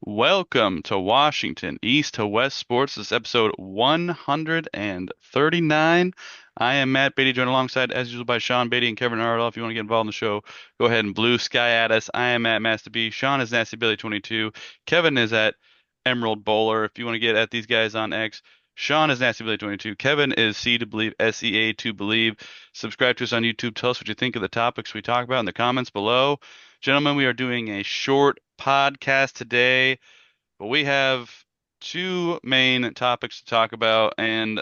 Welcome to Washington, East to West Sports. This is episode 139. I am Matt Beatty, joined alongside, as usual, by Sean Beatty and Kevin Arnold. If you want to get involved in the show, go ahead and blue sky at us. I am at Master B. Sean is Nasty Billy 22. Kevin is at Emerald Bowler. If you want to get at these guys on X, Sean is Nasty Billy 22. Kevin is C to Believe, SEA to Believe. Subscribe to us on YouTube. Tell us what you think of the topics we talk about in the comments below. Gentlemen, we are doing a short podcast today, but we have two main topics to talk about, and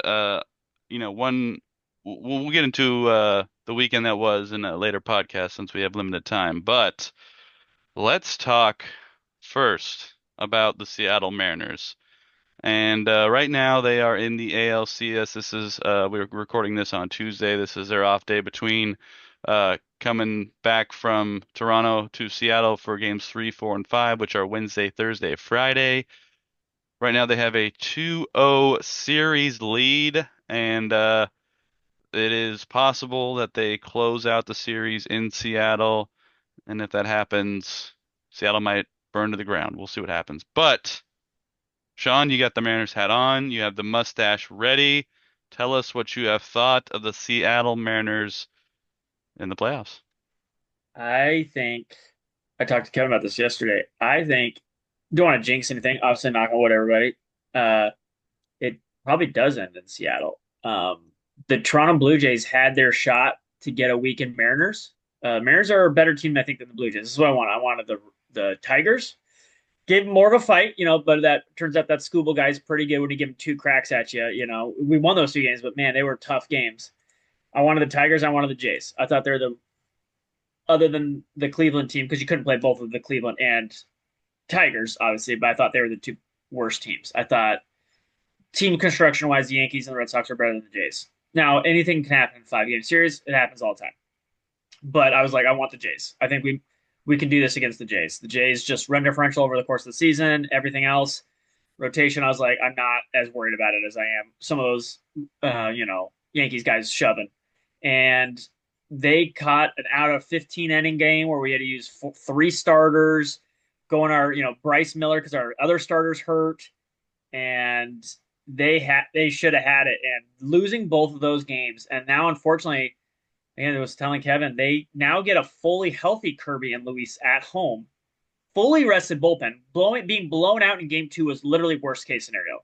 one we'll get into the weekend that was in a later podcast since we have limited time. But let's talk first about the Seattle Mariners. And right now they are in the ALCS. This is we're recording this on Tuesday. This is their off day between coming back from Toronto to Seattle for games 3, 4, and 5, which are Wednesday, Thursday, Friday. Right now they have a 2-0 series lead, and it is possible that they close out the series in Seattle. And if that happens, Seattle might burn to the ground. We'll see what happens. But Sean, you got the Mariners hat on. You have the mustache ready. Tell us what you have thought of the Seattle Mariners in the playoffs. I think I talked to Kevin about this yesterday. I think don't want to jinx anything. Obviously, knock on wood, everybody. Uh, it probably does end in Seattle. The Toronto Blue Jays had their shot to get a weekend Mariners. Mariners are a better team, I think, than the Blue Jays. This is what I want. I wanted the Tigers. Gave them more of a fight, but that turns out that Scooble guy's pretty good when you give him two cracks at you. We won those two games, but man, they were tough games. I wanted the Tigers. I wanted the Jays. I thought they're the other than the Cleveland team because you couldn't play both of the Cleveland and Tigers, obviously, but I thought they were the two worst teams. I thought team construction wise, the Yankees and the Red Sox are better than the Jays. Now, anything can happen in 5 game series. It happens all the time. But I was like, I want the Jays. I think we can do this against the Jays. The Jays just run differential over the course of the season. Everything else, rotation, I was like, I'm not as worried about it as I am some of those, Yankees guys shoving. And they caught an out of 15 inning game where we had to use three starters, going our Bryce Miller because our other starters hurt, and they should have had it. And losing both of those games, and now unfortunately, again, I was telling Kevin, they now get a fully healthy Kirby and Luis at home, fully rested bullpen. Being blown out in game two was literally worst case scenario.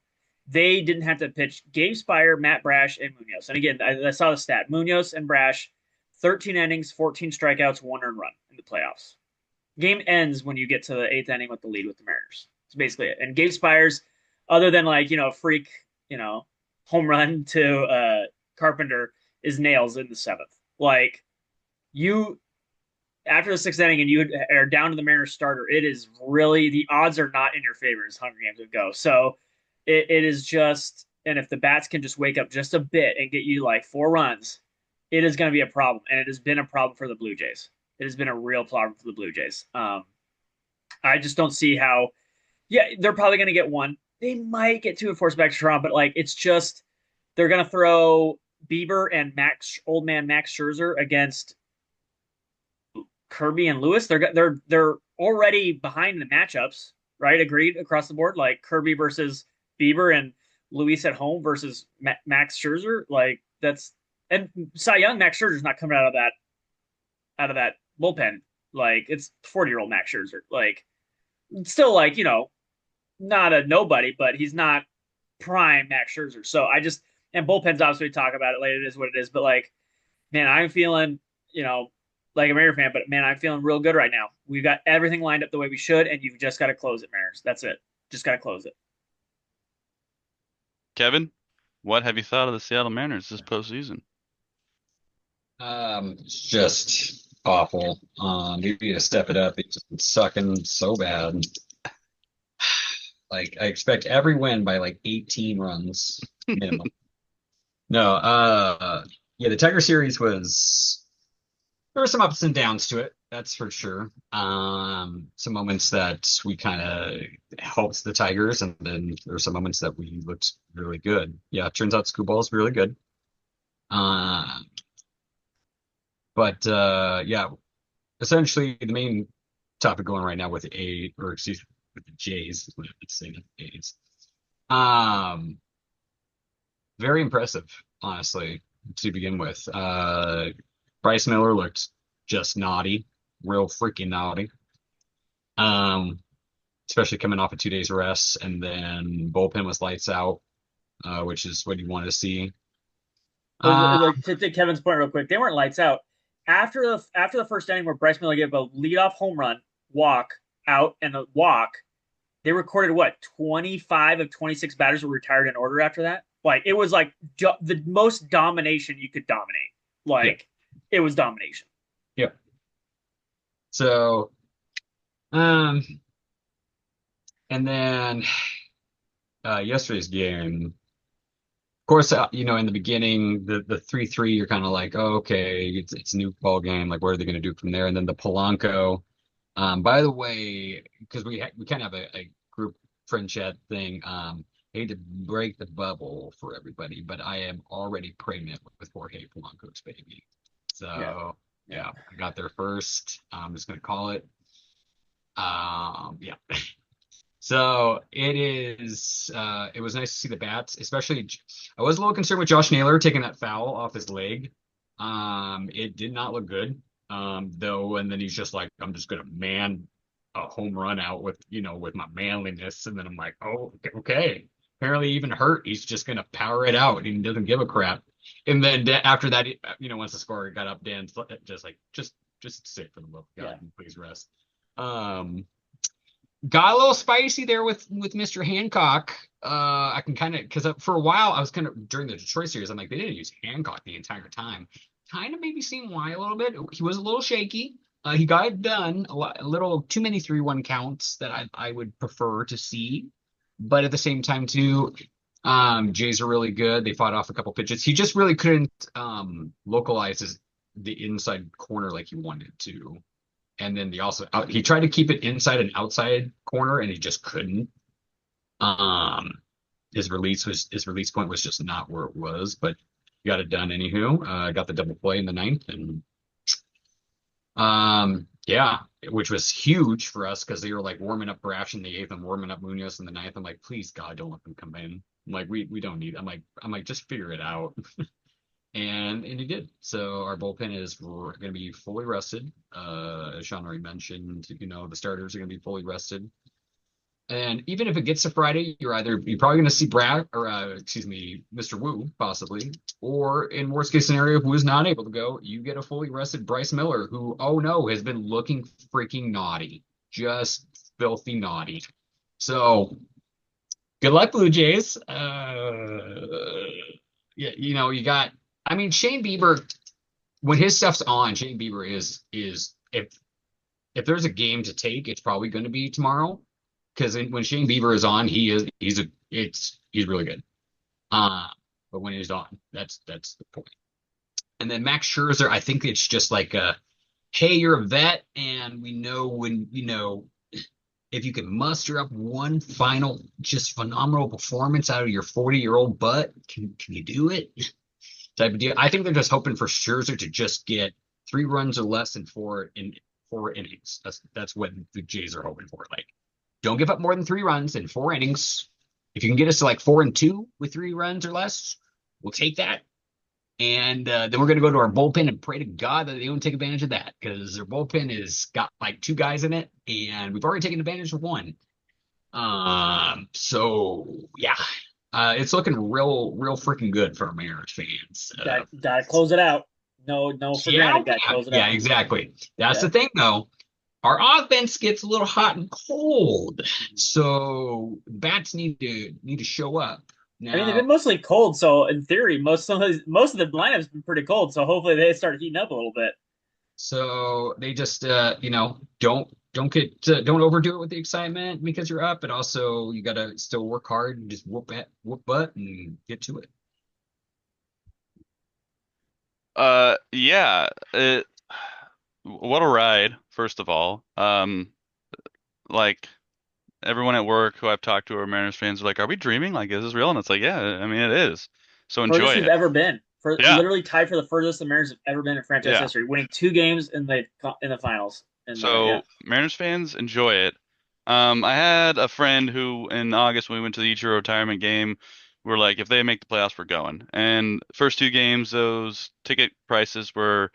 They didn't have to pitch Gabe Spire, Matt Brash, and Munoz. And again, I saw the stat: Munoz and Brash, 13 innings, 14 strikeouts, one earned run in the playoffs. Game ends when you get to the eighth inning with the lead with the Mariners. That's basically it. And Gabe Spires, other than freak, home run to Carpenter, is nails in the seventh. Like you after the sixth inning and you are down to the Mariners starter, it is really the odds are not in your favor as Hunger Games would go. So it is just, and if the bats can just wake up just a bit and get you like 4 runs, it is going to be a problem. And it has been a problem for the Blue Jays. It has been a real problem for the Blue Jays. I just don't see how. Yeah, they're probably going to get one. They might get two and force back to Toronto, but like it's just they're going to throw Bieber and old man Max Scherzer against Kirby and Lewis. They're already behind the matchups, right? Agreed across the board. Like Kirby versus Bieber and Luis at home versus Max Scherzer. Like that's and Cy Young Max Scherzer's not coming out of that bullpen. Like it's 40-year-old Max Scherzer. Like still not a nobody, but he's not prime Max Scherzer. So I just and bullpens obviously we talk about it later. It is what it is. But like, man, I'm feeling like a Mariners fan, but man, I'm feeling real good right now. We've got everything lined up the way we should, and you've just got to close it, Mariners. That's it. Just got to close it. Kevin, what have you thought of the Seattle Mariners this postseason? It's just awful. They need to step it up. They've just been sucking so bad. Like I expect every win by like 18 runs minimum. No, yeah, the Tiger series was there were some ups and downs to it, that's for sure. Some moments that we kind of helped the Tigers, and then there were some moments that we looked really good. Yeah, it turns out Scooball is really good. Uh, but yeah, essentially the main topic going right now with A or excuse with the Jays. Let's say the Jays. Um, very impressive, honestly, to begin with. Bryce Miller looked just naughty, real freaking naughty. Um, Especially coming off of 2 days rest, and then bullpen was lights out, which is what you want to see. Uh, Like to Kevin's point real quick, they weren't lights out. After the first inning where Bryce Miller gave a leadoff home run, walk out, and a walk, they recorded what 25 of 26 batters were retired in order after that. Like it was like the most domination you could dominate. yeah, Like it was domination. yeah. So, um, and then yesterday's game. Of course, in the beginning, the 3-3, you're kind of like, oh, okay, it's a new ball game. Like, what are they going to do from there? And then the Polanco. By the way, because we kind of have a group friend chat thing. I hate to break the bubble for everybody, but I am already pregnant with Jorge Polanco's baby. Yeah, So yeah. yeah, I got there first. I'm just gonna call it. Yeah. So it was nice to see the bats, especially I was a little concerned with Josh Naylor taking that foul off his leg. It did not look good. Though, and then he's just like, I'm just gonna man a home run out with my manliness. And then I'm like, oh, okay. Apparently even hurt, he's just gonna power it out. He doesn't give a crap. And then after that, once the score got up, Dan's just like, just sit for the love of Yeah. God and please rest. Um, got a little spicy there with Mr. Hancock. I can kind of because for a while I was kind of during the Detroit series, I'm like they didn't use Hancock the entire time. Kind of maybe seeing why a little bit. He was a little shaky. He got it done a little too many 3-1 counts that I would prefer to see, but at the same time too, Jays are really good. They fought off a couple pitches. He just really couldn't localize the inside corner like he wanted to. And then he tried to keep it inside and outside corner, and he just couldn't. Um, his release point was just not where it was, but he got it done anywho. Got the double play in the ninth, and yeah, which was huge for us because they were like warming up Brash in the eighth and warming up Munoz in the ninth. I'm like, please God, don't let them come in. I'm like, we don't need. I'm like, just figure it out. And he did. So our bullpen is going to be fully rested. As Sean already mentioned, the starters are going to be fully rested. And even if it gets to Friday, you're probably going to see Brad or excuse me, Mr. Wu possibly, or in worst case scenario, who is not able to go, you get a fully rested Bryce Miller, who oh no has been looking freaking naughty, just filthy naughty. So good luck, Blue Jays. Yeah, you got. I mean, Shane Bieber, when his stuff's on, Shane Bieber is if there's a game to take, it's probably going to be tomorrow. Because when Shane Bieber is on, he's really good. Uh, but when he's on, that's the point. And then Max Scherzer, I think it's just like hey, you're a vet, and we know when if you can muster up one final just phenomenal performance out of your 40-year-old butt, can you do it? Type of deal. I think they're just hoping for Scherzer to just get 3 runs or less in 4 innings. That's what the Jays are hoping for. Like, don't give up more than 3 runs in 4 innings. If you can get us to like 4-2 with 3 runs or less, we'll take that. And then we're going to go to our bullpen and pray to God that they don't take advantage of that because their bullpen has got like 2 guys in it, and we've already taken advantage of one. So yeah, it's looking real freaking good for Mariners fans. Gotta close it out. No, for Yeah, granted. Gotta close it yeah, out. exactly. That's Yeah. the thing, though. Our offense gets a little hot and cold, so bats need to show up I mean, they've now. been mostly cold, so in theory, most of the lineup's been pretty cold. So hopefully they start heating up a little bit. So they just don't overdo it with the excitement because you're up, but also you gotta still work hard and just whoop butt and get to it. Yeah. What a ride, first of all. Like everyone at work who I've talked to are Mariners fans are like, "Are we dreaming? Like, is this real?" And it's like, yeah, I mean, it is. So enjoy Furthest we've it. ever been. For Yeah, literally tied for the furthest the Mariners have ever been in franchise yeah. history, winning 2 games in the finals. And So yeah, Mariners fans, enjoy it. I had a friend who in August when we went to the Ichiro retirement game, were like, if they make the playoffs, we're going. And first two games, those ticket prices were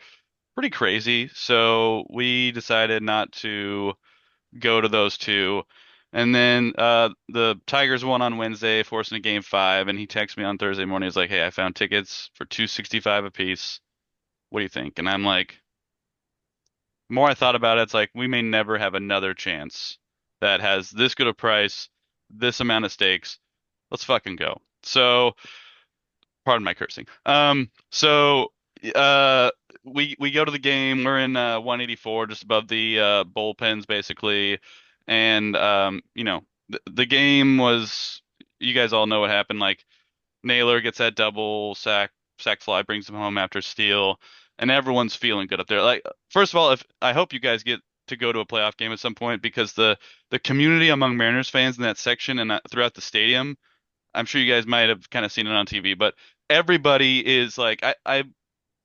pretty crazy, so we decided not to go to those two. And then the Tigers won on Wednesday, forcing a game five, and he texted me on Thursday morning. He's like, "Hey, I found tickets for 265 a piece. What do you think?" And I'm like, the more I thought about it, it's like we may never have another chance that has this good a price, this amount of stakes. Let's fucking go. So, pardon my cursing. Uh, we go to the game. We're in 184, just above the bullpens, basically. And the game was. You guys all know what happened. Like Naylor gets that double sack fly, brings him home after steal, and everyone's feeling good up there. Like first of all, if I hope you guys get to go to a playoff game at some point because the community among Mariners fans in that section and throughout the stadium, I'm sure you guys might have kind of seen it on TV, but everybody is like I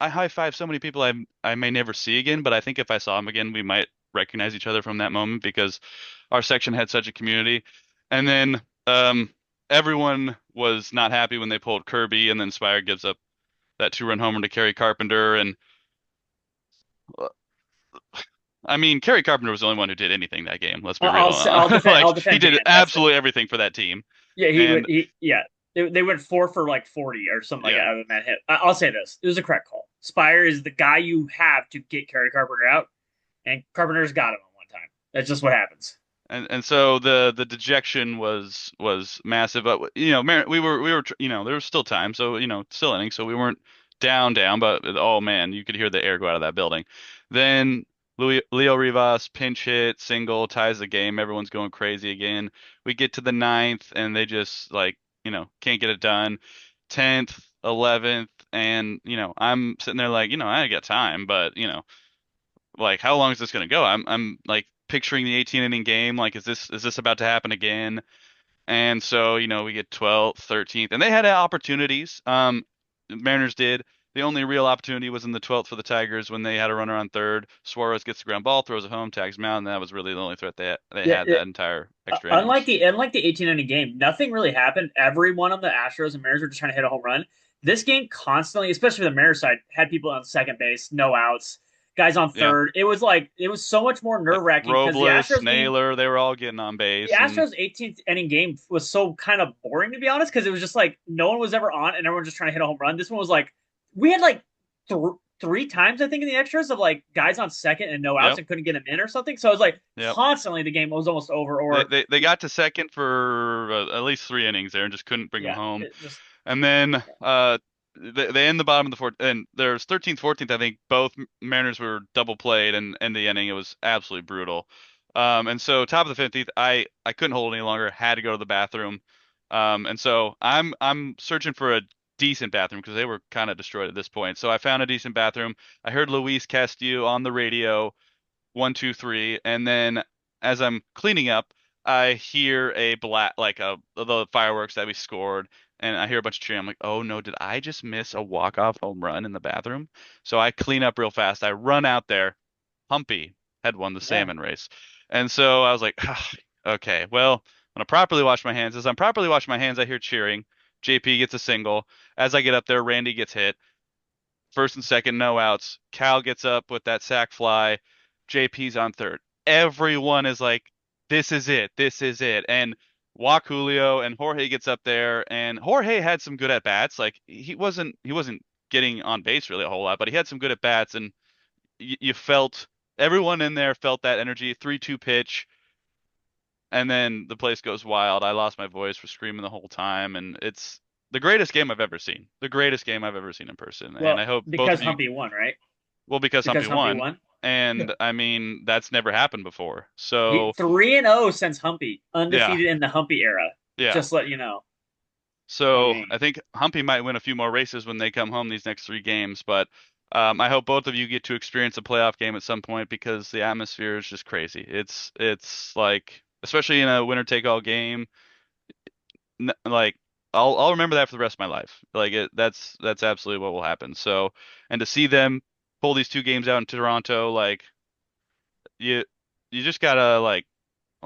high five so many people I may never see again, but I think if I saw them again, we might recognize each other from that moment because our section had such a community. And then everyone was not happy when they pulled Kirby, and then Spire gives up that two-run homer to Kerry Carpenter. And uh, I mean, Kerry Carpenter was the only one who did anything that game. Let's be real. I'll defend Like he Dan. did absolutely everything for that team. Yeah, And yeah. They went four for like 40 or something like yeah, that out of that hit. I'll say this: it was a correct call. Spire is the guy you have to get Kerry Carpenter out, and Carpenter's got him on one time. That's just what happens. and so the dejection was massive, but we were there was still time, so still inning, so we weren't down, but oh man, you could hear the air go out of that building. Then Leo Rivas pinch hit single ties the game. Everyone's going crazy again. We get to the ninth, and they just like can't get it done. 10th, 11th, and I'm sitting there like I got time, but like how long is this gonna go? I'm like picturing the 18 inning game. Like, is this about to happen again? And so, we get 12th, 13th, and they had opportunities. Mariners did. The only real opportunity was in the 12th for the Tigers when they had a runner on third. Suarez gets the ground ball, throws it home, tags him out, and that was really the only threat they Yeah, had that entire extra unlike innings. the 18 inning game, nothing really happened. Every one of the Astros and Mariners were just trying to hit a home run. This game constantly, especially the Mariners side, had people on second base, no outs, guys on Yeah, third. It was so much more like nerve wracking because Robles, Naylor, they were all getting on the base, and Astros 18th inning game was so kind of boring to be honest because it was just like no one was ever on and everyone was just trying to hit a home run. This one was like we had like three times I think in the extras of like guys on second and no outs yep, and couldn't get them in or something. So it was like yep. constantly the game was almost over They or they, they got to second for at least three innings there and just couldn't bring them yeah, home. it just And then they end the bottom of the fourth, and there's 13th, 14th. I think both Mariners were double played, and end the inning. It was absolutely brutal. And so top of the 15th, I couldn't hold any longer. Had to go to the bathroom. And so I'm searching for a decent bathroom because they were kind of destroyed at this point. So I found a decent bathroom. I heard Luis Castillo on the radio, 1, 2, 3, and then as I'm cleaning up, I hear a black like the fireworks that we scored, and I hear a bunch of cheering. I'm like, oh no, did I just miss a walk-off home run in the bathroom? So I clean up real fast. I run out there. Humpy had won the yeah. salmon race, and so I was like, ah, okay, well, I'm gonna properly wash my hands. As I'm properly washing my hands, I hear cheering. JP gets a single. As I get up there, Randy gets hit. First and second, no outs. Cal gets up with that sac fly. JP's on third. Everyone is like, this is it. This is it. And walk Julio and Jorge gets up there, and Jorge had some good at bats. Like he wasn't getting on base really a whole lot, but he had some good at bats, and you felt everyone in there felt that energy. 3-2 pitch, and then the place goes wild. I lost my voice for screaming the whole time, and it's the greatest game I've ever seen. The greatest game I've ever seen in person. And Well, I hope both because of you, Humpy won, right? well, because Because Humpy Humpy won, won. Yeah. and I mean that's never happened before. So 3-0 since Humpy, yeah, undefeated in the Humpy era. yeah. Just let you know. I So I mean, think Humpy might win a few more races when they come home these next three games, but I hope both of you get to experience a playoff game at some point because the atmosphere is just crazy. It's like, especially in a winner take all game, like I'll remember that for the rest of my life. Like that's absolutely what will happen. So, and to see them pull these two games out in Toronto, like you you just gotta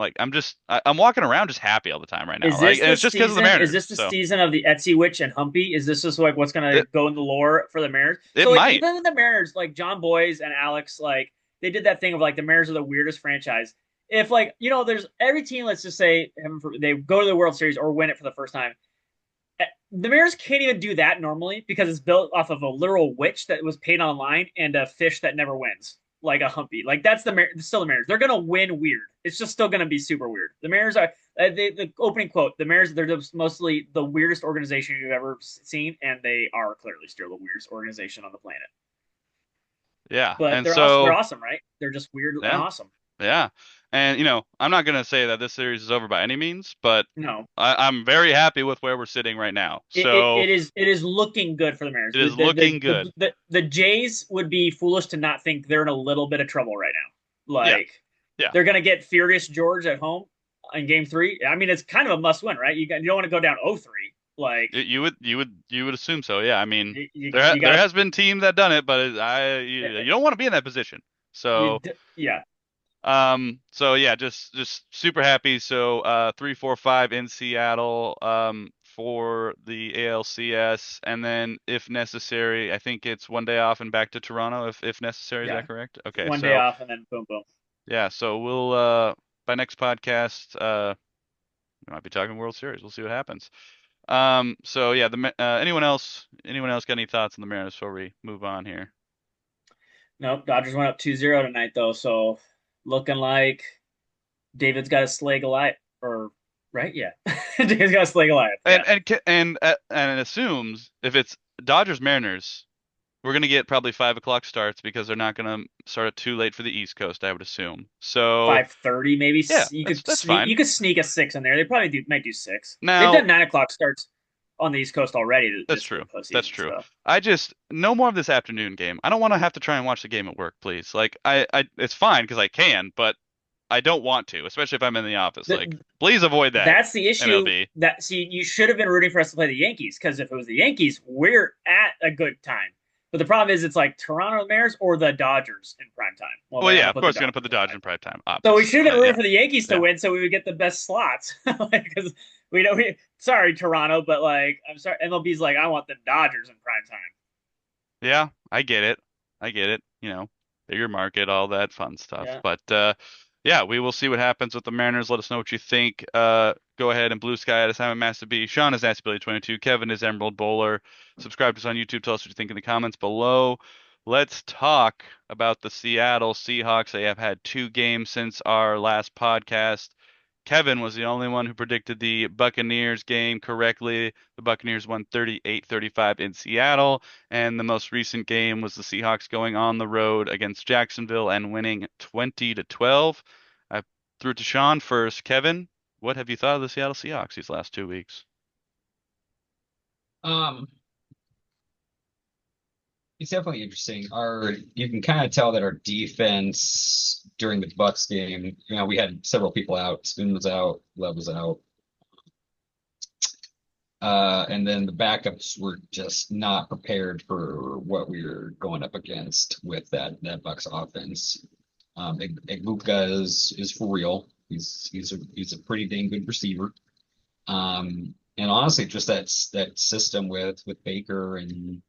Like I'm walking around just happy all the time right now. Is Like, this and the it's just because of the season? Is Mariners. this the So season of the Etsy Witch and Humpy? Is this just like what's gonna it go in the lore for the Mariners? it So like might. even with the Mariners, like John Boys and Alex, like they did that thing of like the Mariners are the weirdest franchise. If like there's every team, let's just say they go to the World Series or win it for the first time. The Mariners can't even do that normally because it's built off of a literal witch that was paid online and a fish that never wins, like a humpy. Like that's still the Mariners. They're gonna win weird. It's just still gonna be super weird. The Mariners are the opening quote. The Mariners, they're just mostly the weirdest organization you've ever seen, and they are clearly still the weirdest organization on the planet. Yeah. But And they're awesome. They're so awesome, right? They're just weird and yeah. awesome. Yeah. And I'm not gonna say that this series is over by any means, but No, I'm very happy with where we're sitting right now. it, it, So it is it is looking good for the Mariners. it is looking good. The Jays would be foolish to not think they're in a little bit of trouble right now. Yeah. Like Yeah. they're gonna get Furious George at home in Game 3. I mean, it's kind of a must win, right? You don't want to go down 0-3. Like You would assume so. Yeah. I mean, you there got has been teams that done it, but you don't want to be in that position. you So yeah so yeah, just super happy. So 3-4-5 in Seattle for the ALCS, and then if necessary, I think it's one day off and back to Toronto if necessary. Is yeah that correct? Okay, one day so off and then boom boom. yeah, so we'll by next podcast we might be talking World Series. We'll see what happens. So yeah, anyone else got any thoughts on the Mariners before we move on here? Nope, Dodgers went up 2-0 tonight though, so looking like David's got to slay Goliath, or right? Yeah, David's got to slay Goliath. Yeah, And it assumes if it's Dodgers Mariners, we're gonna get probably 5 o'clock starts because they're not gonna start it too late for the East Coast, I would assume. So 5:30 maybe. yeah, You that's could that's sneak. fine. You could sneak a six in there. They probably might do six. They've Now done 9 o'clock starts on the East Coast already that's this true. That's postseason. true. So I just no more of this afternoon game. I don't want to have to try and watch the game at work, please. Like I it's fine because I can, but I don't want to, especially if I'm in the office. Like, the, please avoid that, that's the issue. MLB. That see, you should have been rooting for us to play the Yankees because if it was the Yankees, we're at a good time. But the problem is, it's like Toronto Mariners or the Dodgers in prime time. Well, Well, they're yeah, gonna of put the course, gonna put Dodgers the in Dodgers prime in time. prime time, So we obviously. should have been Yeah, rooting for the Yankees to yeah, win, so we would get the best slots. Because we don't. Sorry, Toronto, but like, I'm sorry, MLB's like, I want the Dodgers in prime time. yeah. I get it. I get it. Bigger market, all that fun stuff. Yeah. But yeah, we will see what happens with the Mariners. Let us know what you think. Go ahead and blue sky at us. I'm Master B. Sean is NastyBilly22. Kevin is Emerald Bowler. Subscribe to us on YouTube. Tell us what you think in the comments below. Let's talk about the Seattle Seahawks. They have had 2 games since our last podcast. Kevin was the only one who predicted the Buccaneers game correctly. The Buccaneers won 38-35 in Seattle, and the most recent game was the Seahawks going on the road against Jacksonville and winning 20-12. I threw it to Sean first. Kevin, what have you thought of the Seattle Seahawks these last 2 weeks? Um, it's definitely interesting. You can kind of tell that our defense during the Bucks game, we had several people out. Spoon was out, Love was out. And then the backups were just not prepared for what we were going up against with that Bucks offense. Egbuka is for real. He's a pretty dang good receiver. And honestly, just that system with Baker and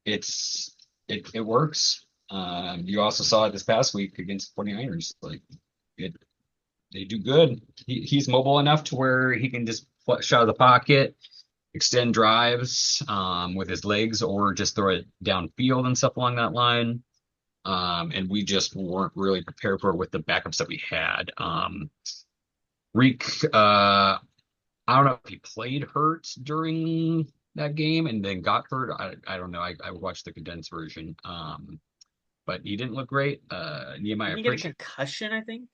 it works. You also saw it this past week against 49ers. Like it, they do good. He's mobile enough to where he can just flush out of the pocket, extend drives with his legs, or just throw it downfield and stuff along that line. And we just weren't really prepared for it with the backups that we had. Reek, I don't know if he played hurt during that game and then got hurt. I don't know. I watched the condensed version. But he didn't look great. Didn't Nehemiah he get a Pritchett, concussion? I think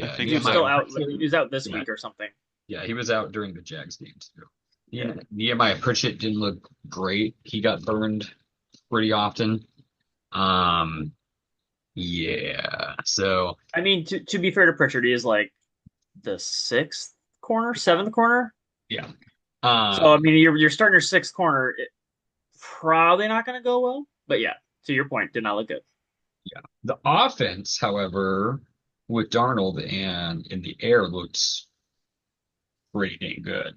I yeah, think he was so. still Nehemiah out. Pritchett, He was out this yeah, week or something. yeah, he was out during the Jags game too. Yeah. Yeah, Nehemiah Pritchett didn't look great. He got burned pretty often. Um, yeah. So I mean, to be fair to Pritchard, he is like the sixth corner, seventh corner. yeah. So I Um, mean, you're starting your sixth corner. Probably not going to go well. But yeah, to your point, did not look good. yeah. The offense, however, with Darnold and in the air looked pretty dang good.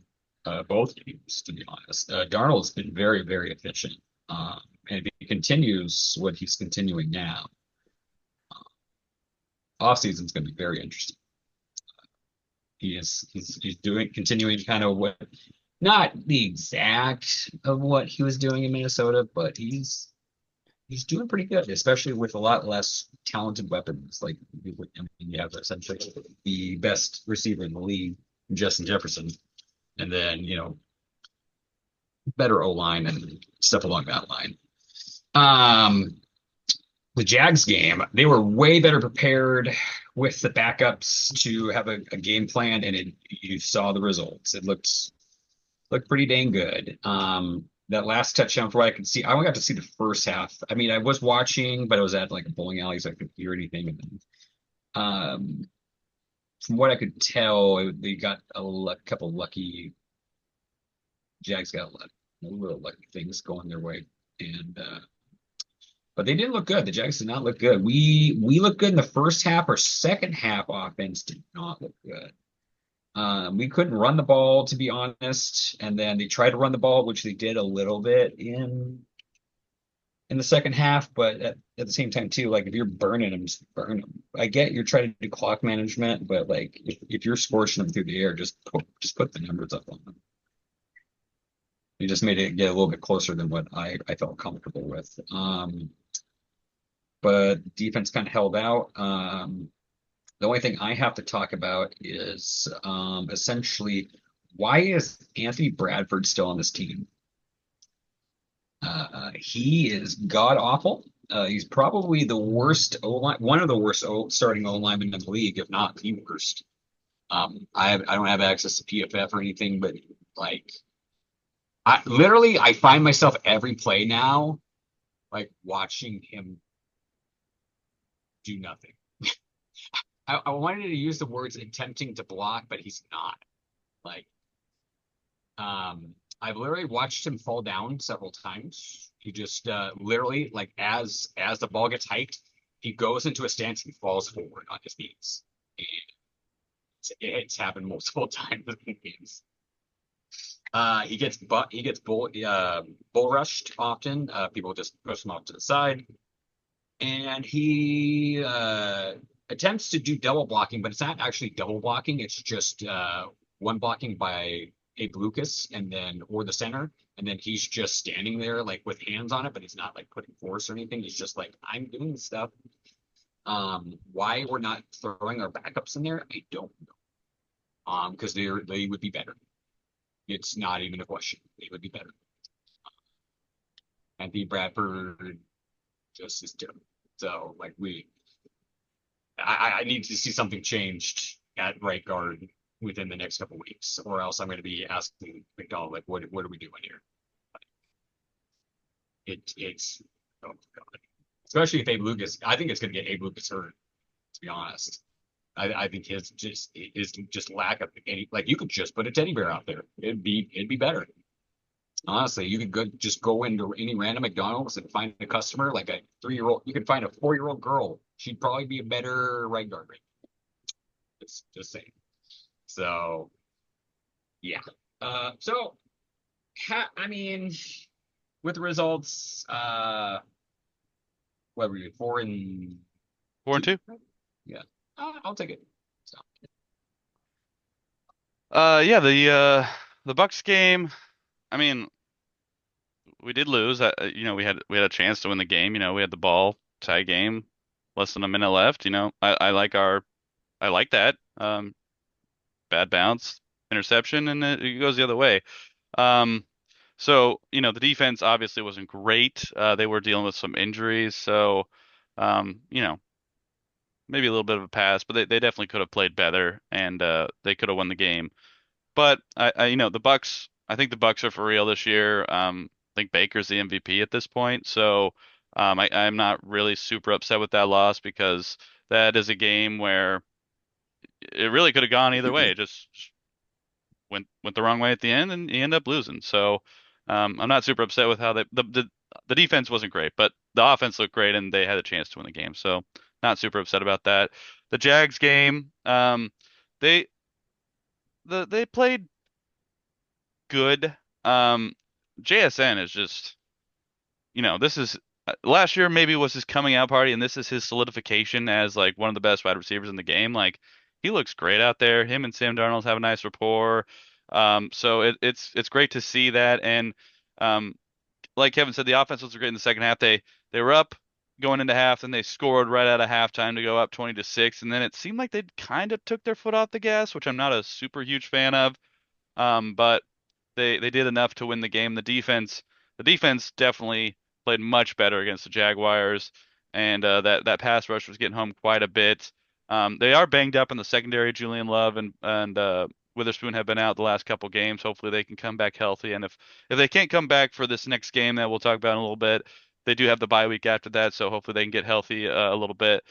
Both games, to be honest. Darnold's been very, very efficient. And if he continues what he's continuing now, offseason's going to be very interesting. He's doing continuing kind of what not the exact of what he was doing in Minnesota, but he's doing pretty good, especially with a lot less talented weapons. Like I mean, you have essentially the best receiver in the league, Justin Jefferson, and then better O line and stuff along that line. Um, the Jags game, they were way better prepared with the backups to have a game plan, and you saw the results. It looked pretty dang good. That last touchdown, for what I could see, I only got to see the first half. I mean, I was watching, but I was at like a bowling alley, so I couldn't hear anything. And then, from what I could tell, they got couple lucky. Jags got a little lucky things going their way, and but they didn't look good. The Jags did not look good. We looked good in the first half. Our second half offense did not look good. We couldn't run the ball, to be honest. And then they tried to run the ball, which they did a little bit in the second half. But at the same time, too, like if you're burning them, just burn them. I get you're trying to do clock management, but like if you're scorching them through the air, just put the numbers up on them. You just made it get a little bit closer than what I felt comfortable with. But defense kind of held out. The only thing I have to talk about is essentially why is Anthony Bradford still on this team? He is god awful. He's probably the worst O line, one of the worst starting O linemen in the league, if not the worst. I don't have access to PFF or anything, but like I find myself every play now like watching him do nothing. I wanted to use the words attempting to block, but he's not. Like, I've literally watched him fall down several times. He just literally, like, as the ball gets hiked, he goes into a stance and falls forward on his knees. And it's happened multiple times in games. He gets bull rushed often. People just push him off to the side, and he attempts to do double blocking, but it's not actually double blocking. It's just one blocking by Abe Lucas and then or the center, and then he's just standing there like with hands on it, but he's not like putting force or anything. He's just like, I'm doing stuff. Why we're not throwing our backups in there, I don't know. Because they would be better. It's not even a question. They would be better. Anthony Bradford just is terrible. So like I need to see something changed at right guard within the next couple of weeks, or else I'm going to be asking McDonald like, what are we doing here? It's oh god, especially if Abe Lucas. I think it's going to get Abe Lucas hurt. To be honest, I think his just lack of any like you could just put a teddy bear out there. It'd be better. Honestly, you could just go into any random McDonald's and find a customer like a 3-year-old. You could find a 4-year-old girl. She'd probably be a better right guard. Right? Just saying. So yeah. So I mean, with the results, what were you 4-2? 4-2. Yeah, I'll take it. So Yeah, the Bucks game. I mean, we did lose. We had a chance to win the game. We had the ball, tie game, less than a minute left. I like that. Bad bounce, interception, and it goes the other way. Um, the defense obviously wasn't great. They were dealing with some injuries, so um, you know, maybe a little bit of a pass, but they definitely could have played better, and they could have won the game. But the Bucks. I think the Bucks are for real this year. I think Baker's the MVP at this point, so I'm not really super upset with that loss because that is a game where it really could have gone either way. It just went the wrong way at the end, and you end up losing. So I'm not super upset with how the defense wasn't great, but the offense looked great, and they had a chance to win the game. So not super upset about that. The Jags game, they they played good. Um, JSN is just, this is last year maybe was his coming out party, and this is his solidification as like one of the best wide receivers in the game. Like he looks great out there. Him and Sam Darnold have a nice rapport. So it's great to see that. And um, like Kevin said, the offense was great in the second half. They were up going into half, and they scored right out of halftime to go up 20-6, and then it seemed like they kind of took their foot off the gas, which I'm not a super huge fan of. But they did enough to win the game. The defense definitely played much better against the Jaguars, and that pass rush was getting home quite a bit. They are banged up in the secondary. Julian Love and Witherspoon have been out the last couple games. Hopefully they can come back healthy. And if they can't come back for this next game that we'll talk about in a little bit, they do have the bye week after that, so hopefully they can get healthy a little bit.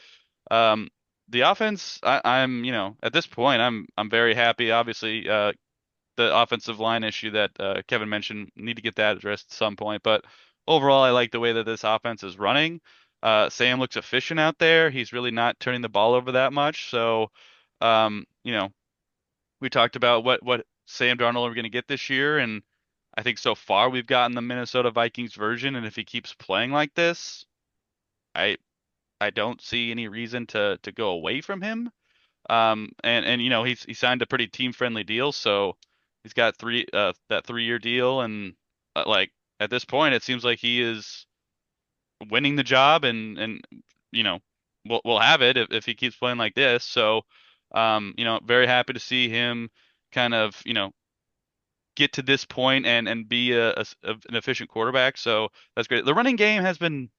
Um, the offense, I'm at this point I'm very happy. Obviously, the offensive line issue that Kevin mentioned. Need to get that addressed at some point. But overall, I like the way that this offense is running. Sam looks efficient out there. He's really not turning the ball over that much. So, um, you know, we talked about what Sam Darnold we're going to get this year, and I think so far we've gotten the Minnesota Vikings version. And if he keeps playing like this, I I don't see any reason to go away from him. And he signed a pretty team friendly deal, so he's got that 3-year deal, and like at this point, it seems like he is winning the job, and you know we'll have it if he keeps playing like this. So, very happy to see him kind of get to this point and be an efficient quarterback. So that's great. The running game has been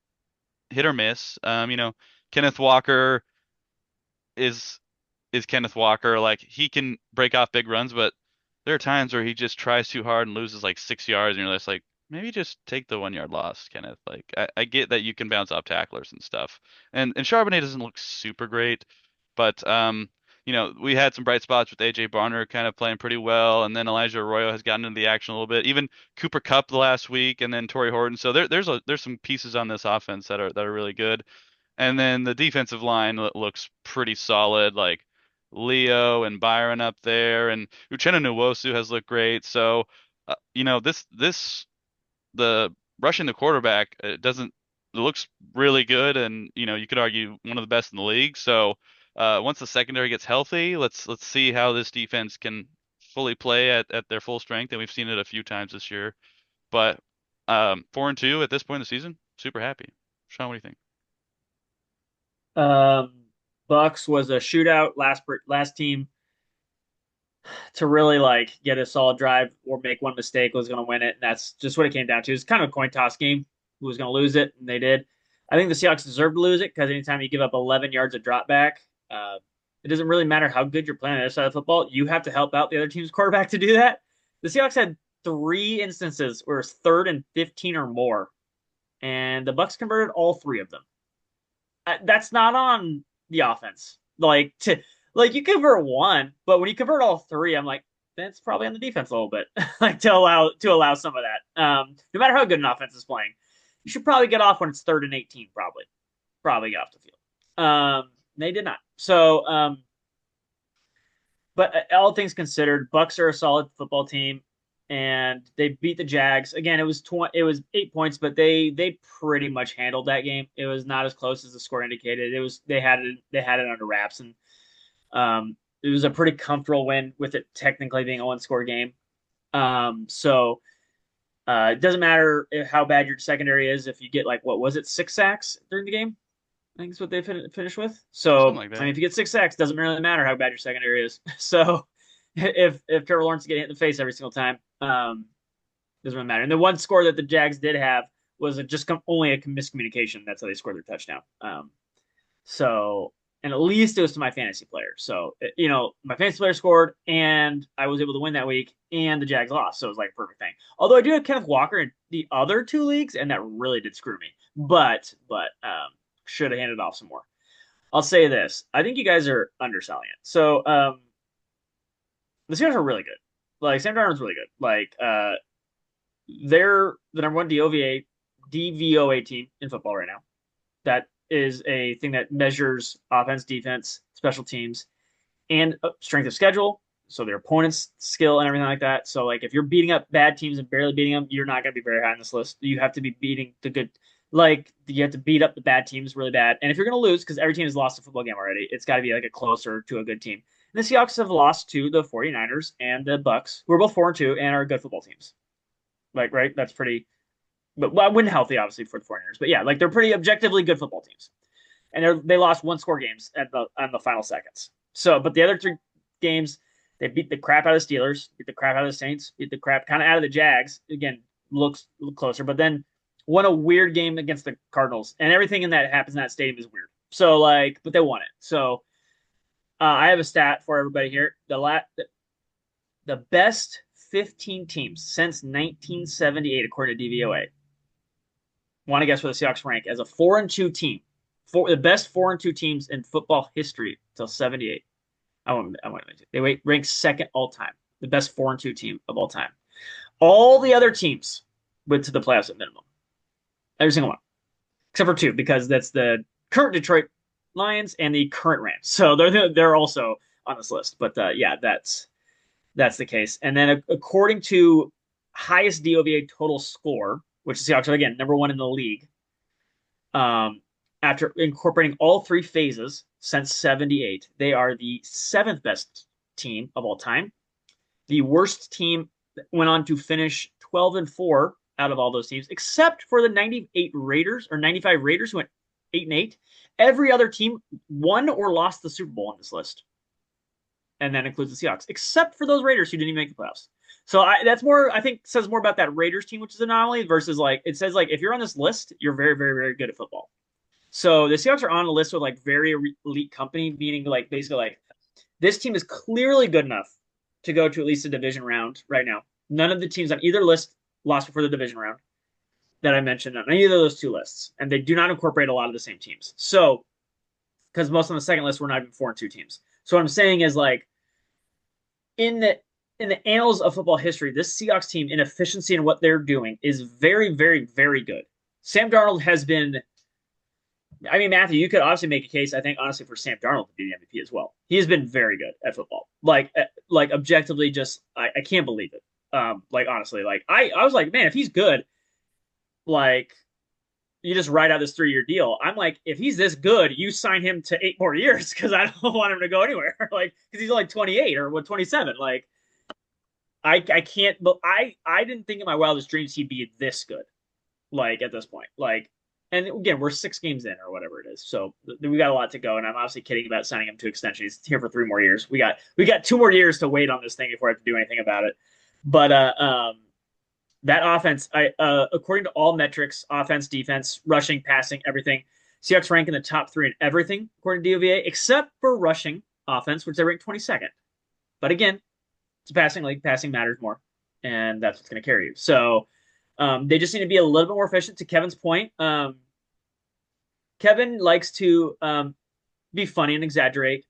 hit or miss. Kenneth Walker is is Kenneth Walker. Like he can break off big runs, but there are times where he just tries too hard and loses like 6 yards, and you're just like, maybe just take the 1 yard loss, Kenneth. Like I get that you can bounce off tacklers and stuff, and Charbonnet doesn't look super great, but we had some bright spots with AJ Barner kind of playing pretty well, and then Elijah Arroyo has gotten into the action a little bit. Even Cooper Kupp the last week, and then Torrey Horton. So there's some pieces on this offense that are really good. And then the defensive line looks pretty solid, like Leo and Byron up there, and Uchenna Nwosu has looked great. So, this the rushing the quarterback, it looks really good, and you could argue one of the best in the league. So, once the secondary gets healthy, let's see how this defense can fully play at their full strength, and we've seen it a few times this year. But 4-2 at this point in the season, super happy. Sean, what do you think? Um, Bucks was a shootout last team to really like get a solid drive or make one mistake was going to win it. And that's just what it came down to. It's kind of a coin toss game. Who was going to lose it? And they did. I think the Seahawks deserve to lose it because anytime you give up 11 yards of drop back, it doesn't really matter how good you're playing on the other side of football. You have to help out the other team's quarterback to do that. The Seahawks had 3 instances where it's 3rd and 15 or more, and the Bucks converted all 3 of them. That's not on the offense. Like you convert one, but when you convert all 3, I'm like, that's probably on the defense a little bit, like to allow some of that. No matter how good an offense is playing, you should probably get off when it's 3rd and 18. Probably get off the field. They did not. So, but all things considered, Bucks are a solid football team, and they beat the Jags again. It was 8 points, but they pretty much handled that game. It was not as close as the score indicated. They had it under wraps, and it was a pretty comfortable win with it technically being a one-score game. So it doesn't matter how bad your secondary is if you get like what was it 6 sacks during the game. I think that's what they finished with. Something So like I mean, that. if you get 6 sacks, doesn't really matter how bad your secondary is. So if Trevor Lawrence is getting hit in the face every single time, doesn't really matter. And the one score that the Jags did have was only a miscommunication. That's how they scored their touchdown. So, and at least it was to my fantasy player. So, my fantasy player scored, and I was able to win that week, and the Jags lost. So it was like a perfect thing. Although I do have Kenneth Walker in the other 2 leagues, and that really did screw me. But should have handed off some more. I'll say this: I think you guys are underselling it. So, the Seahawks are really good. Like Sam Darnold's really good. Like, they're the number one DVOA team in football right now. That is a thing that measures offense, defense, special teams, and strength of schedule. So their opponent's skill and everything like that. So like if you're beating up bad teams and barely beating them, you're not going to be very high on this list. You have to be beating the good, like you have to beat up the bad teams really bad. And if you're going to lose, because every team has lost a football game already, it's got to be like a closer to a good team. And the Seahawks have lost to the 49ers and the Bucks, who are both 4-2 and are good football teams. Like, right? That's pretty, but well, win healthy, obviously, for the 49ers. But yeah, like they're pretty objectively good football teams. And they lost one score games at the final seconds. So, but the other three games, they beat the crap out of the Steelers, beat the crap out of the Saints, beat the crap kind of out of the Jags. Again, looks closer, but then won a weird game against the Cardinals, and everything in that happens in that stadium is weird. So like, but they won it. So I have a stat for everybody here. The best 15 teams since 1978, according to DVOA. Want to guess where the Seahawks rank as a 4-2 team? For the best 4-2 teams in football history till 78. They rank second all time. The best 4-2 team of all time. All the other teams went to the playoffs at minimum. Every single one, except for two, because that's the current Detroit Lions and the current Rams. So they're also on this list. But yeah, that's the case. And then according to highest DOVA total score, which is the Seahawks are again number one in the league, after incorporating all three phases since 78, they are the seventh best team of all time. The worst team went on to finish 12-4 out of all those teams, except for the 98 Raiders or 95 Raiders who went 8-8. Every other team won or lost the Super Bowl on this list. And that includes the Seahawks, except for those Raiders who didn't even make the playoffs. So that's more, I think, says more about that Raiders team, which is an anomaly, versus like, it says like, if you're on this list, you're very, very, very good at football. So the Seahawks are on a list with like very elite company, meaning like basically like this team is clearly good enough to go to at least a division round right now. None of the teams on either list lost before the division round that I mentioned on either of those two lists, and they do not incorporate a lot of the same teams. So, because most on the second list were not even 4-2 teams. So what I'm saying is like in the annals of football history, this Seahawks team in efficiency and what they're doing is very, very, very good. Sam Darnold has been. I mean, Matthew, you could obviously make a case, I think, honestly, for Sam Darnold to be the MVP as well. He has been very good at football. Like objectively, just I can't believe it. Like honestly, like I was like, man, if he's good, like you just write out this 3-year deal. I'm like, if he's this good, you sign him to 8 more years because I don't want him to go anywhere. Like because he's only 28 or 27. Like I can't, but I didn't think in my wildest dreams he'd be this good. Like at this point, like. And again, we're 6 games in or whatever it is. So we got a lot to go. And I'm obviously kidding about signing him to extension. He's here for 3 more years. We got 2 more years to wait on this thing before I have to do anything about it. But that offense, according to all metrics, offense, defense, rushing, passing, everything, Seahawks rank in the top 3 in everything, according to DOVA, except for rushing offense, which they rank 22nd. But again, it's a passing league. Passing matters more. And that's what's going to carry you. So they just need to be a little bit more efficient. To Kevin's point, Kevin likes to be funny and exaggerate.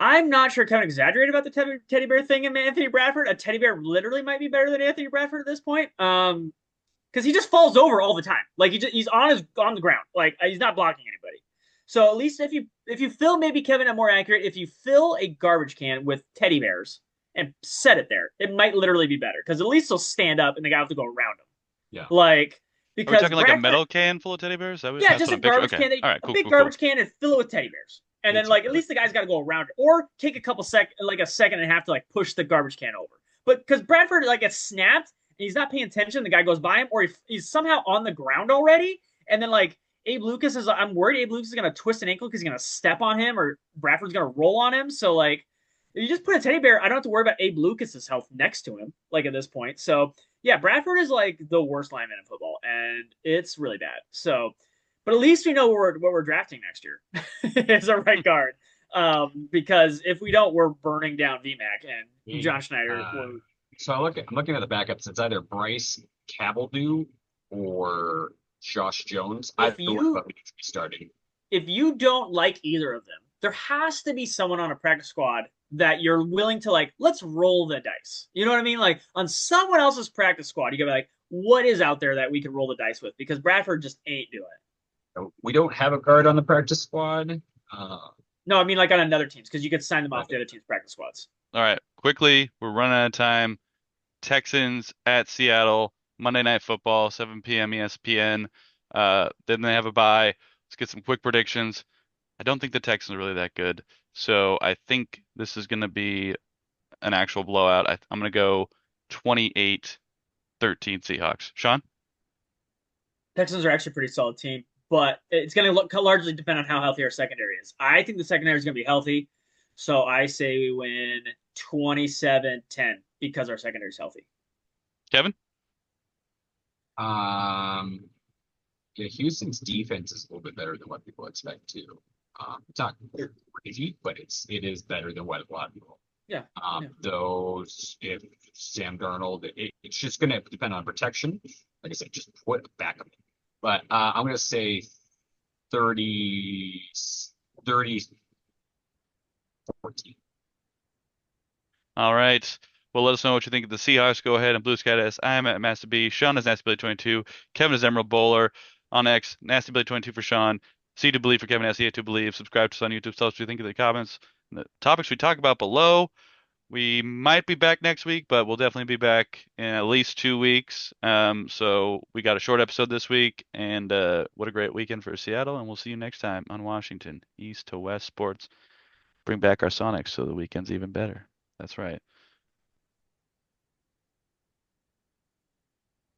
I'm not sure Kevin exaggerated about the teddy bear thing in Anthony Bradford. A teddy bear literally might be better than Anthony Bradford at this point, because he just falls over all the time. Like he's on the ground. Like he's not blocking anybody. So at least if you fill, maybe Kevin, I'm more accurate. If you fill a garbage can with teddy bears and set it there, it might literally be better because at least he'll stand up and the guy will have to go around him. Yeah. Like Are we because talking like a metal can full of teddy bears? yeah, just a garbage can. All right, A cool, big cool, garbage can and fill it with teddy bears. And then like at Exactly. least the guy's got to go around it, or take a couple a second and a half to like push the garbage can over. But because Bradford like gets snapped and he's not paying attention, the guy goes by him, or he's somehow on the ground already, and then like Abe Lucas is. I'm worried Abe Lucas is gonna twist an ankle because he's gonna step on him, or Bradford's gonna roll on him. So like if you just put a teddy bear, I don't have to worry about Abe Lucas's health next to him. Like at this point, so yeah, Bradford is like the worst lineman in football, and it's really bad. So. But at least we know what we're drafting next year as a right guard. Because if we don't, we're burning down VMAC and John Schneider. So I'm looking at the backups. It's either Bryce Cabaldo or Josh Jones. I don't know about starting. If you don't like either of them, there has to be someone on a practice squad that you're willing to like, let's roll the dice. You know what I mean? Like on someone else's practice squad, you gotta be like, what is out there that we can roll the dice with? Because Bradford just ain't doing it. We don't have a guard on the practice squad. No, I mean like on another team's because you could sign them off But the other team's practice squads. All right, quickly, we're running out of time. Texans at Seattle, Monday Night Football, 7 p.m. ESPN. Then they have a bye. Let's get some quick predictions. I don't think the Texans are really that good, so I think this is going to be an actual blowout. I'm going to go 28-13 Seahawks. Sean? Texans are actually a pretty solid team, but it's going to look largely depend on how healthy our secondary is. I think the secondary is going to be healthy, so I say we win 27-10 because our secondary is healthy. Kevin? um, yeah, Houston's defense is a little bit better than what people expect too. It's not crazy, but it is better than what a lot of people. Yeah, yeah. Those if Sam Darnold, it's just going to depend on protection. Like I said, just put back up. But I'm going to say 30, 30, 14. All right. Well, let us know what you think of the Seahawks. Go ahead and Blue Sky S. I am at Master B. Sean is Nasty Billy 22. Kevin is Emerald Bowler. On X, Nasty Billy 22 for Sean. C to believe for Kevin. SEA to believe. Subscribe to us on YouTube. Tell us what you think of the comments and the topics we talk about below. We might be back next week, but we'll definitely be back in at least 2 weeks. So we got a short episode this week, and what a great weekend for Seattle. And we'll see you next time on Washington East to West Sports. Bring back our Sonics so the weekend's even better. That's right.